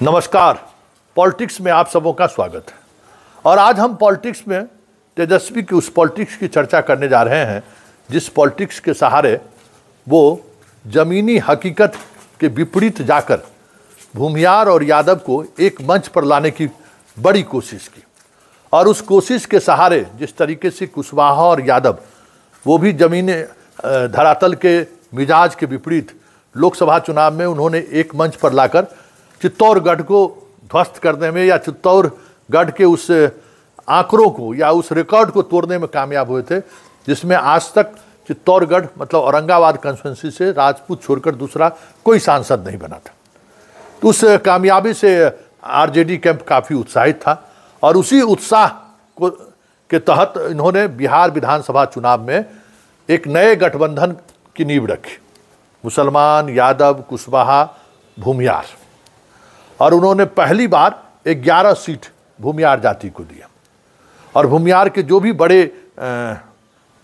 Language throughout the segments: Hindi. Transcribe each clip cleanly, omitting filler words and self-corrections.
नमस्कार। पॉलिटिक्स में आप सबों का स्वागत है। और आज हम पॉलिटिक्स में तेजस्वी की उस पॉलिटिक्स की चर्चा करने जा रहे हैं जिस पॉलिटिक्स के सहारे वो जमीनी हकीकत के विपरीत जाकर भूमियार और यादव को एक मंच पर लाने की बड़ी कोशिश की। और उस कोशिश के सहारे जिस तरीके से कुशवाहा और यादव वो भी जमीनी धरातल के मिजाज के विपरीत लोकसभा चुनाव में उन्होंने एक मंच पर लाकर चित्तौड़गढ़ को ध्वस्त करने में या चित्तौड़गढ़ के उस आंकड़ों को या उस रिकॉर्ड को तोड़ने में कामयाब हुए थे जिसमें आज तक चित्तौड़गढ़ मतलब औरंगाबाद कॉन्स्टिट्यूंसी से राजपूत छोड़कर दूसरा कोई सांसद नहीं बना था। तो उस कामयाबी से आरजेडी कैंप काफ़ी उत्साहित था और उसी उत्साह को के तहत इन्होंने बिहार विधानसभा चुनाव में एक नए गठबंधन की नींव रखी। मुसलमान, यादव, कुशवाहा, भूमियार। और उन्होंने पहली बार 11 सीट भूमियार जाति को दिया। और भूमियार के जो भी बड़े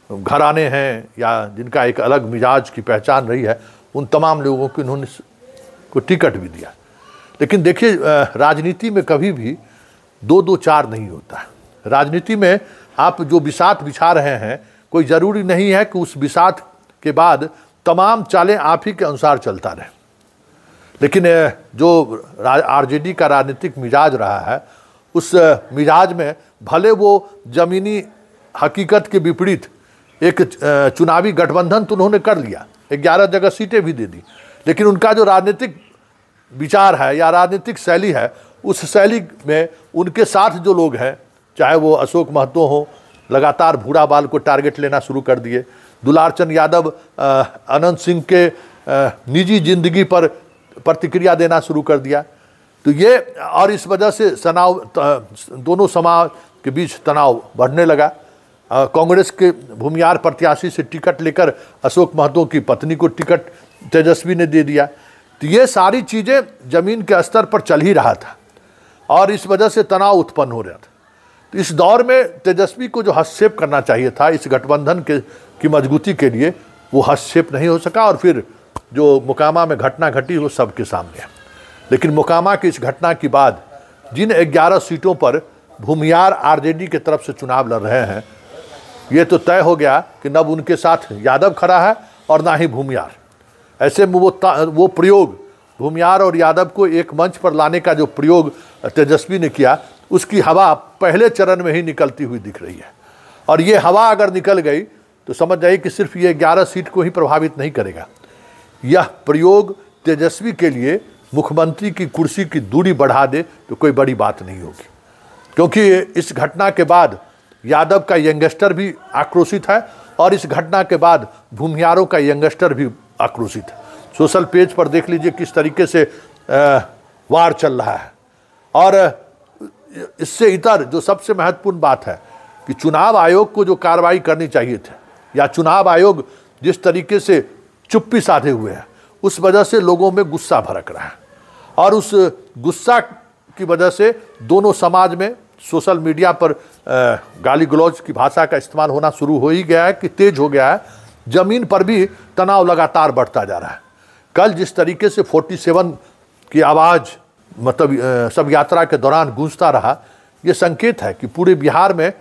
घराने हैं या जिनका एक अलग मिजाज की पहचान रही है उन तमाम लोगों को इन्होंने को टिकट भी दिया। लेकिन देखिए, राजनीति में कभी भी 2-2-4 नहीं होता है। राजनीति में आप जो बिसात बिछा रहे हैं कोई ज़रूरी नहीं है कि उस बिसात के बाद तमाम चालें आप ही के अनुसार चलता रहे। लेकिन जो आरजेडी का राजनीतिक मिजाज रहा है उस मिजाज में भले वो ज़मीनी हकीकत के विपरीत एक चुनावी गठबंधन तो उन्होंने कर लिया, 11 जगह सीटें भी दे दी, लेकिन उनका जो राजनीतिक विचार है या राजनीतिक शैली है उस शैली में उनके साथ जो लोग हैं, चाहे वो अशोक महतो हो, लगातार भूरा बाल को टारगेट लेना शुरू कर दिए। दुलारचंद यादव अनंत सिंह के निजी जिंदगी पर प्रतिक्रिया देना शुरू कर दिया। तो ये और इस वजह से दोनों समाज के बीच तनाव बढ़ने लगा। कांग्रेस के भूमियार प्रत्याशी से टिकट लेकर अशोक महतो की पत्नी को टिकट तेजस्वी ने दे दिया। तो ये सारी चीज़ें ज़मीन के स्तर पर चल ही रहा था और इस वजह से तनाव उत्पन्न हो रहा था। तो इस दौर में तेजस्वी को जो हस्तक्षेप करना चाहिए था इस गठबंधन की मजबूती के लिए, वो हस्तक्षेप नहीं हो सका। और फिर जो मोकामा में घटना घटी वो सबके सामने है। लेकिन मोकामा की इस घटना के बाद जिन 11 सीटों पर भूमियार आरजेडी की तरफ से चुनाव लड़ रहे हैं, ये तो तय हो गया कि न उनके साथ यादव खड़ा है और ना ही भूमियार। ऐसे में वो प्रयोग भूमियार और यादव को एक मंच पर लाने का जो प्रयोग तेजस्वी ने किया उसकी हवा पहले चरण में ही निकलती हुई दिख रही है। और ये हवा अगर निकल गई तो समझ जाइए कि सिर्फ ये 11 सीट को ही प्रभावित नहीं करेगा, यह प्रयोग तेजस्वी के लिए मुख्यमंत्री की कुर्सी की दूरी बढ़ा दे तो कोई बड़ी बात नहीं होगी। क्योंकि इस घटना के बाद यादव का यंगस्टर भी आक्रोशित है और इस घटना के बाद भूमियारों का यंगस्टर भी आक्रोशित है। सोशल पेज पर देख लीजिए किस तरीके से वार चल रहा है। और इससे इतर जो सबसे महत्वपूर्ण बात है कि चुनाव आयोग को जो कार्रवाई करनी चाहिए थी या चुनाव आयोग जिस तरीके से चुप्पी साधे हुए हैं उस वजह से लोगों में गुस्सा भड़क रहा है। और उस गुस्सा की वजह से दोनों समाज में सोशल मीडिया पर गाली गलौज की भाषा का इस्तेमाल होना शुरू हो ही गया है कि तेज हो गया है। ज़मीन पर भी तनाव लगातार बढ़ता जा रहा है। कल जिस तरीके से 47 की आवाज़ मतलब सब यात्रा के दौरान गूंजता रहा, ये संकेत है कि पूरे बिहार में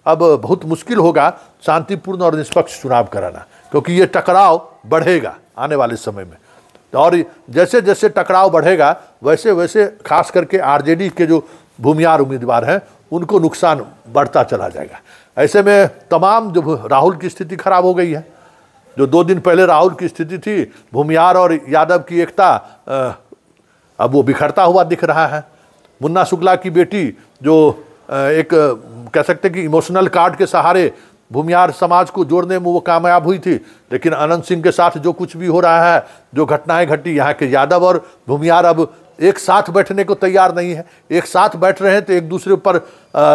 अब बहुत मुश्किल होगा शांतिपूर्ण और निष्पक्ष चुनाव कराना, क्योंकि ये टकराव बढ़ेगा आने वाले समय में। और जैसे जैसे टकराव बढ़ेगा वैसे वैसे खास करके आरजेडी के जो भूमियार उम्मीदवार हैं उनको नुकसान बढ़ता चला जाएगा। ऐसे में तमाम जो राहुल की स्थिति खराब हो गई है। जो 2 दिन पहले राहुल की स्थिति थी, भूमियार और यादव की एकता, अब वो बिखरता हुआ दिख रहा है। मुन्ना शुक्ला की बेटी जो एक कह सकते कि इमोशनल कार्ड के सहारे भूमियार समाज को जोड़ने में वो कामयाब हुई थी, लेकिन अनंत सिंह के साथ जो कुछ भी हो रहा है, जो घटनाएं घटी, यहाँ के यादव और भूमियार अब एक साथ बैठने को तैयार नहीं है। एक साथ बैठ रहे हैं तो एक दूसरे पर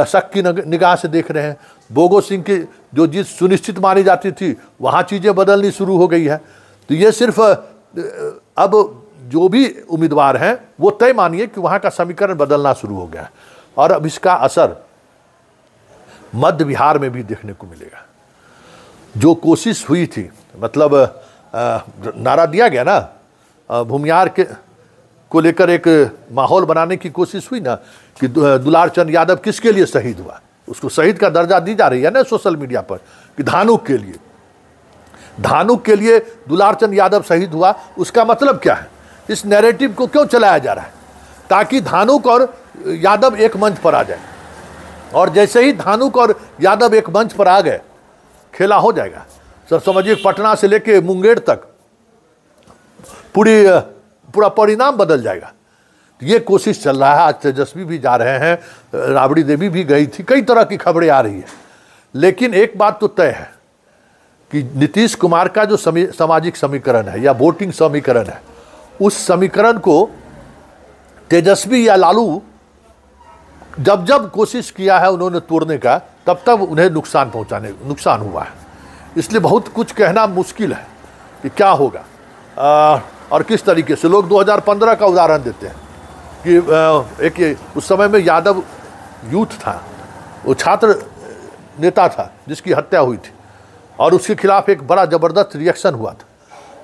शक की निगाह से देख रहे हैं। बोगो सिंह की जो जीत सुनिश्चित मानी जाती थी वहाँ चीज़ें बदलनी शुरू हो गई है। तो ये सिर्फ अब जो भी उम्मीदवार हैं वो तय मानिए कि वहाँ का समीकरण बदलना शुरू हो गया है। और अब इसका असर मध्य बिहार में भी देखने को मिलेगा। जो कोशिश हुई थी, मतलब नारा दिया गया ना भूमियार के को लेकर एक माहौल बनाने की कोशिश हुई ना कि दुलार चंद यादव किसके लिए शहीद हुआ, उसको शहीद का दर्जा दी जा रही है ना सोशल मीडिया पर कि धानुक के लिए दुलार चंद यादव शहीद हुआ। उसका मतलब क्या है, इस नैरेटिव को क्यों चलाया जा रहा है? ताकि धानुक और यादव एक मंच पर आ जाए, और जैसे ही धानुक और यादव एक मंच पर आ गए खेला हो जाएगा। सर समझिए पटना से लेके मुंगेर तक पूरा परिणाम बदल जाएगा। ये कोशिश चल रहा है। आज तेजस्वी भी जा रहे हैं, राबड़ी देवी भी गई थी, कई तरह की खबरें आ रही है। लेकिन एक बात तो तय है कि नीतीश कुमार का जो सामाजिक समीकरण है या वोटिंग समीकरण है, उस समीकरण को तेजस्वी या लालू जब कोशिश किया है उन्होंने तोड़ने का, तब उन्हें नुकसान हुआ है। इसलिए बहुत कुछ कहना मुश्किल है कि क्या होगा और किस तरीके से। लोग 2015 का उदाहरण देते हैं कि उस समय में यादव यूथ था, वो छात्र नेता था जिसकी हत्या हुई थी, और उसके खिलाफ एक बड़ा ज़बरदस्त रिएक्शन हुआ था,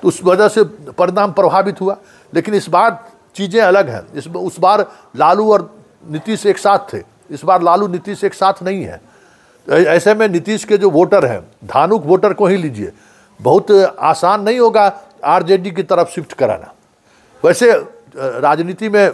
तो उस वजह से परिणाम प्रभावित हुआ। लेकिन इस बार चीज़ें अलग हैं। उस बार लालू और नीतीश एक साथ थे, इस बार लालू नीतीश एक साथ नहीं है। ऐसे में नीतीश के जो वोटर हैं, धानुक वोटर को ही लीजिए, बहुत आसान नहीं होगा आरजेडी की तरफ शिफ्ट कराना। वैसे राजनीति में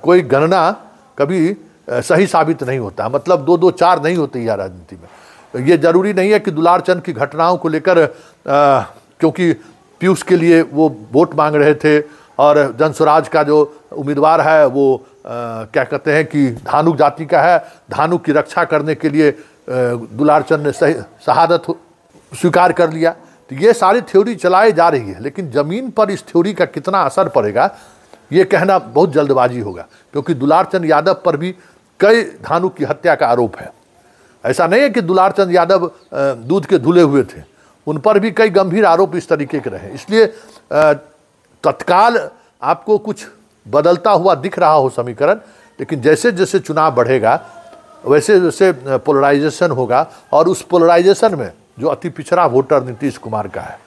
कोई गणना कभी सही साबित नहीं होता, मतलब 2-2-4 नहीं होती है राजनीति में। ये जरूरी नहीं है कि दुलार चंद की घटनाओं को लेकर क्योंकि पीयूष के लिए वो वोट मांग रहे थे और जनस्वराज का जो उम्मीदवार है वो क्या कहते हैं कि धानुक जाति का है, धानुक की रक्षा करने के लिए दुलार चंद ने शहादत स्वीकार कर लिया। तो ये सारी थ्योरी चलाई जा रही है, लेकिन ज़मीन पर इस थ्योरी का कितना असर पड़ेगा ये कहना बहुत जल्दबाजी होगा, क्योंकि दुलार चंद यादव पर भी कई धानुक की हत्या का आरोप है। ऐसा नहीं है कि दुलार चंद यादव दूध के धुले हुए थे, उन पर भी कई गंभीर आरोप इस तरीके के रहे। इसलिए तत्काल आपको कुछ बदलता हुआ दिख रहा हो समीकरण, लेकिन जैसे जैसे चुनाव बढ़ेगा वैसे वैसे पोलराइजेशन होगा, और उस पोलराइजेशन में जो अति पिछड़ा वोटर नीतीश कुमार का है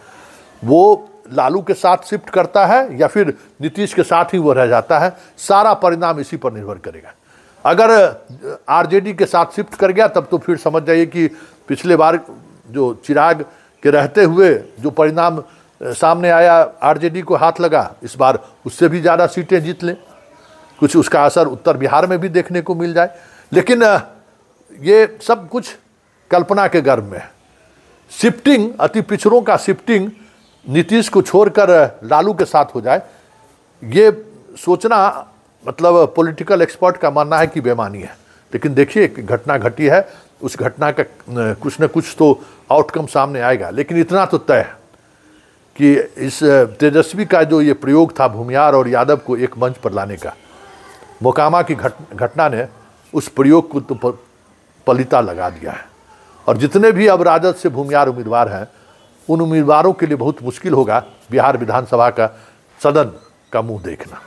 वो लालू के साथ शिफ्ट करता है या फिर नीतीश के साथ ही वो रह जाता है। सारा परिणाम इसी पर निर्भर करेगा। अगर आरजेडी के साथ शिफ्ट कर गया तब तो फिर समझ जाइए कि पिछले बार जो चिराग के रहते हुए जो परिणाम सामने आया, आरजेडी को हाथ लगा, इस बार उससे भी ज़्यादा सीटें जीत लें, कुछ उसका असर उत्तर बिहार में भी देखने को मिल जाए। लेकिन ये सब कुछ कल्पना के गर्भ में है। शिफ्टिंग, अति पिछड़ों का शिफ्टिंग नीतीश को छोड़कर लालू के साथ हो जाए, ये सोचना मतलब पॉलिटिकल एक्सपर्ट का मानना है कि बेमानी है। लेकिन देखिए एक घटना घटी है, उस घटना का कुछ न कुछ तो आउटकम सामने आएगा। लेकिन इतना तो तय है कि इस तेजस्वी का जो ये प्रयोग था भूमियार और यादव को एक मंच पर लाने का, मोकामा की घटना ने उस प्रयोग को तो पलीता लगा दिया है। और जितने भी अब राजद से भूमियार उम्मीदवार हैं, उन उम्मीदवारों के लिए बहुत मुश्किल होगा बिहार विधानसभा का सदन का मुंह देखना।